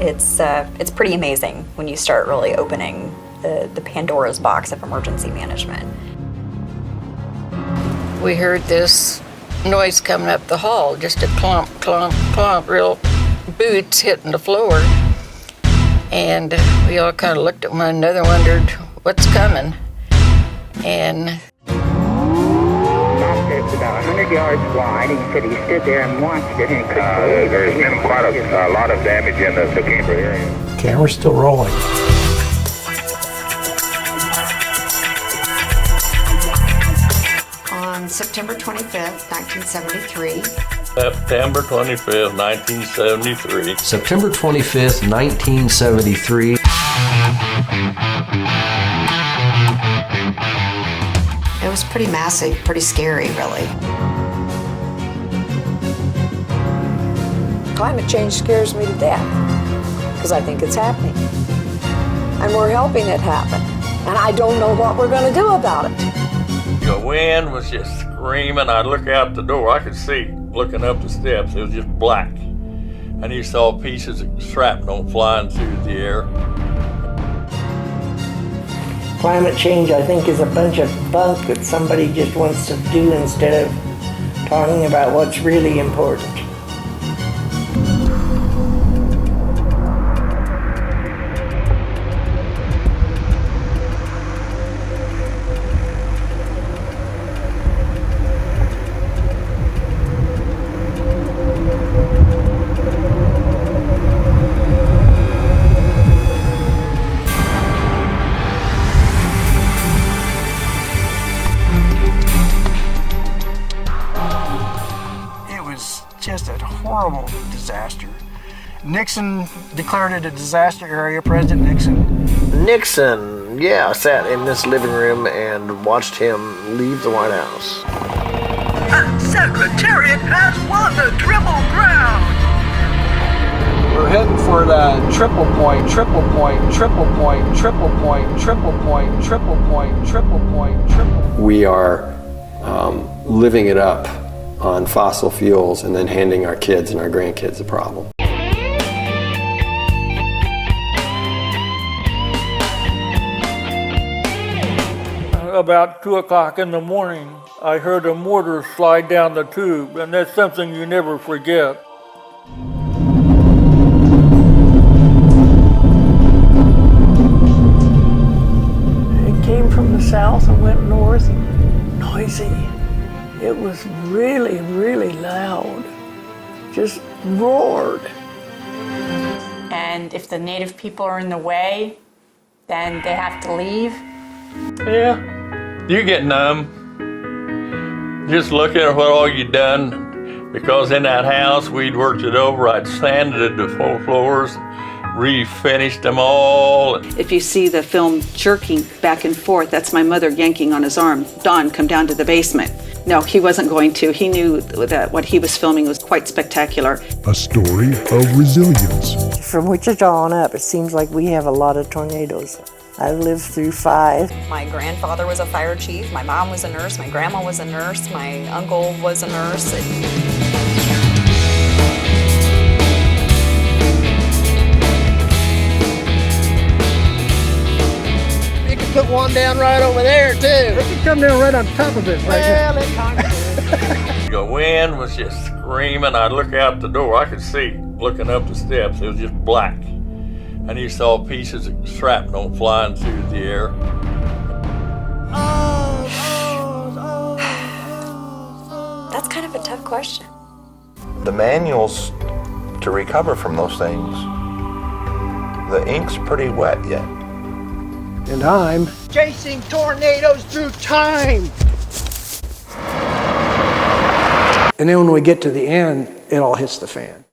It's pretty amazing when you start really opening the Pandora's box of emergency management. We heard this noise coming up the hall, just a clomp, clomp, clomp, real boots hitting the floor. And we all kind of looked at one another and wondered what's coming. And It's about 100 yards wide, and he said he stood there and watched it, and he couldn't believe it. There's been quite a lot of damage in the September area. Camera's still rolling. On September 25th, 1973. September 25th, 1973. September 25th, 1973. It was pretty massive, pretty scary, really. Climate change scares me to death because I think it's happening. And we're helping it happen. And I don't know what we're going to do about it. The wind was just screaming. I'd look out the door. I could see looking up the steps. It was just black. And you saw pieces of shrapnel flying through the air. Climate change, I think, is a bunch of bunk that somebody just wants to do instead of talking about what's really important. Just a horrible disaster. Nixon declared it a disaster area, President Nixon. Nixon, I sat in this living room and watched him leave the White House. The Secretariat has won the Triple Crown! We're heading for the triple point, triple point, triple point, triple point, triple point, triple point, triple point, triple point. We are living it up on fossil fuels and then handing our kids and our grandkids a problem. About 2 o'clock in the morning, I heard a mortar slide down the tube, and that's something you never forget. It came from the south and went north, noisy. It was really, really loud. Just roared. And if the native people are in the way, then they have to leave. Yeah, you get numb. Just looking at what all you done, because in that house we'd worked it over. I'd sanded the full floors, refinished them all. If you see the film jerking back and forth, that's my mother yanking on his arm. Don, come down to the basement. No, he wasn't going to. He knew that what he was filming was quite spectacular. A story of resilience. From Wichita on up, it seems like we have a lot of tornadoes. I've lived through 5. My grandfather was a fire chief, my mom was a nurse, my grandma was a nurse, my uncle was a nurse. You can put one down right over there, too. It can come down right on top of it. Well, it The wind was just screaming. I'd look out the door. I could see looking up the steps. It was just black. And you saw pieces of shrapnel flying through the air. That's kind of a tough question. The manuals to recover from those things, the ink's pretty wet yet. And I'm Chasing tornadoes through time! And then when we get to the end, it all hits the fan.